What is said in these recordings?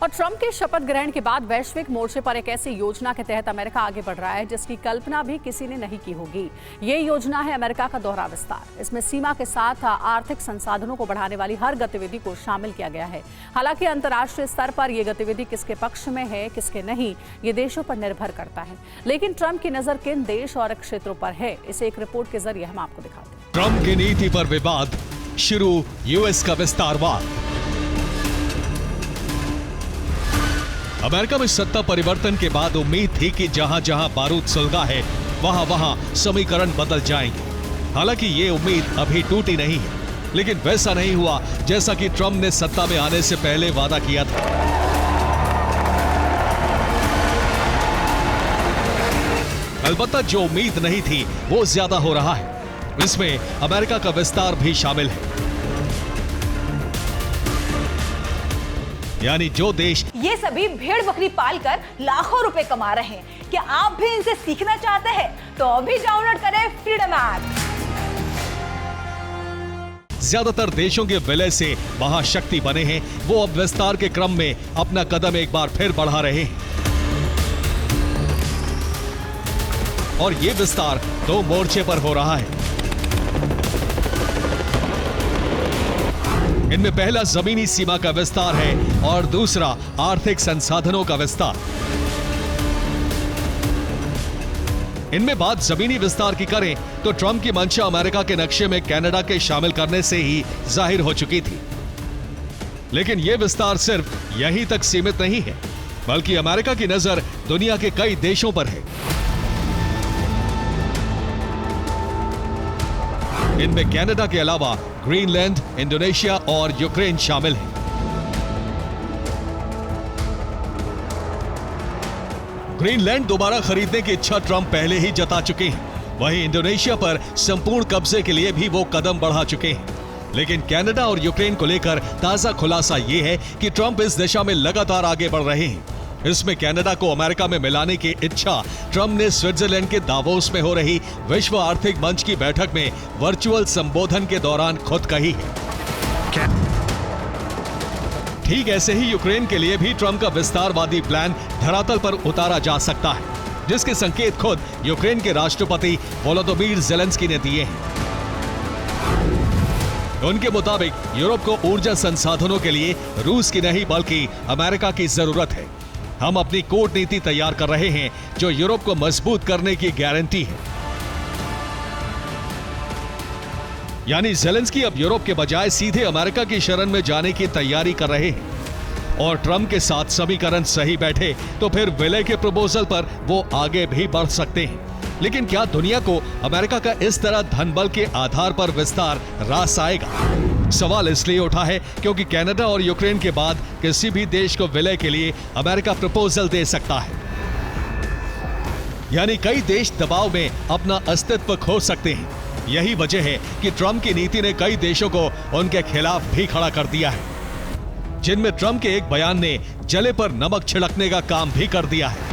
और ट्रंप के शपथ ग्रहण के बाद वैश्विक मोर्चे पर एक ऐसी योजना के तहत अमेरिका आगे बढ़ रहा है जिसकी कल्पना भी किसी ने नहीं की होगी। ये योजना है अमेरिका का दोहरा विस्तार। इसमें सीमा के साथ आर्थिक संसाधनों को बढ़ाने वाली हर गतिविधि को शामिल किया गया है। हालांकि अंतर्राष्ट्रीय स्तर पर यह गतिविधि किसके पक्ष में है, किसके नहीं, ये देशों पर निर्भर करता है। लेकिन ट्रंप की नजर किन देश और क्षेत्रों पर है, इसे एक रिपोर्ट के जरिए हम आपको दिखाते हैं। ट्रंप की नीति पर विवाद शुरू, यूएस का विस्तारवाद। अमेरिका में सत्ता परिवर्तन के बाद उम्मीद थी कि जहां जहां बारूद सुलगा है वहां वहां समीकरण बदल जाएंगे। हालांकि ये उम्मीद अभी टूटी नहीं है, लेकिन वैसा नहीं हुआ जैसा कि ट्रंप ने सत्ता में आने से पहले वादा किया था। अलबत्ता जो उम्मीद नहीं थी वो ज्यादा हो रहा है। इसमें अमेरिका का विस्तार भी शामिल है। यानी जो देश ये सभी भेड़ बकरी पालकर लाखों रुपए कमा रहे हैं। क्या आप भी इनसे सीखना चाहते हैं? तो अभी डाउनलोड करें फ्रीडम ऐप। ज्यादातर देशों के विलय से महाशक्ति बने हैं, वो अब विस्तार के क्रम में अपना कदम एक बार फिर बढ़ा रहे हैं। और ये विस्तार दो मोर्चे पर हो रहा है। इनमें पहला जमीनी सीमा का विस्तार है और दूसरा आर्थिक संसाधनों का विस्तार। इनमें बात जमीनी विस्तार की करें तो ट्रंप की मंशा अमेरिका के नक्शे में कनाडा के शामिल करने से ही जाहिर हो चुकी थी। लेकिन यह विस्तार सिर्फ यहीं तक सीमित नहीं है, बल्कि अमेरिका की नजर दुनिया के कई देशों पर है। इनमें कनाडा के अलावा ग्रीनलैंड, इंडोनेशिया और यूक्रेन शामिल हैं। ग्रीनलैंड दोबारा खरीदने की इच्छा ट्रंप पहले ही जता चुके हैं। वहीं इंडोनेशिया पर संपूर्ण कब्जे के लिए भी वो कदम बढ़ा चुके हैं। लेकिन कनाडा और यूक्रेन को लेकर ताजा खुलासा ये है कि ट्रंप इस दिशा में लगातार आगे बढ़ रहे हैं। इसमें कनाडा को अमेरिका में मिलाने की इच्छा ट्रंप ने स्विट्जरलैंड के दावोस में हो रही विश्व आर्थिक मंच की बैठक में वर्चुअल संबोधन के दौरान खुद कही है। ठीक ऐसे ही यूक्रेन के लिए भी ट्रंप का विस्तारवादी प्लान धरातल पर उतारा जा सकता है, जिसके संकेत खुद यूक्रेन के राष्ट्रपति वोलोदिमीर ज़ेलेंस्की ने दिए हैं। उनके मुताबिक यूरोप को ऊर्जा संसाधनों के लिए रूस की नहीं बल्कि अमेरिका की जरूरत है। हम अपनी कूटनीति तैयार कर रहे हैं जो यूरोप को मजबूत करने की गारंटी है। यानी ज़ेलेंस्की अब यूरोप के बजाय सीधे अमेरिका की शरण में जाने की तैयारी कर रहे हैं। और ट्रंप के साथ समीकरण सही बैठे तो फिर विलय के प्रपोजल पर वो आगे भी बढ़ सकते हैं। लेकिन क्या दुनिया को अमेरिका का इस तरह धनबल के आधार पर विस्तार रास आएगा? सवाल इसलिए उठा है क्योंकि कनाडा और यूक्रेन के बाद किसी भी देश को विलय के लिए अमेरिका प्रपोजल दे सकता है। यानी कई देश दबाव में अपना अस्तित्व खो सकते हैं। यही वजह है कि ट्रंप की नीति ने कई देशों को उनके खिलाफ भी खड़ा कर दिया है, जिनमें ट्रंप के एक बयान ने जले पर नमक छिड़कने का काम भी कर दिया है।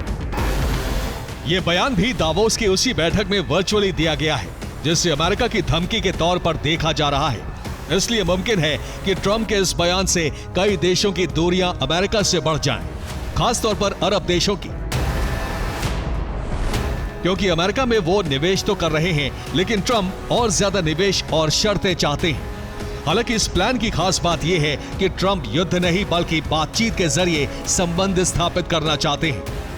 यह बयान भी दावोस की उसी बैठक में वर्चुअली दिया गया है, जिसे अमेरिका की धमकी के तौर पर देखा जा रहा है। इसलिए मुमकिन है कि ट्रंप के इस बयान से कई देशों की दूरियां अमेरिका से बढ़ जाएं, खासतौर पर अरब देशों की, क्योंकि अमेरिका में वो निवेश तो कर रहे हैं, लेकिन ट्रंप और ज्यादा निवेश और शर्तें चाहते हैं। हालांकि इस प्लान की खास बात यह है कि ट्रंप युद्ध नहीं बल्कि बातचीत के जरिए संबंध स्थापित करना चाहते हैं।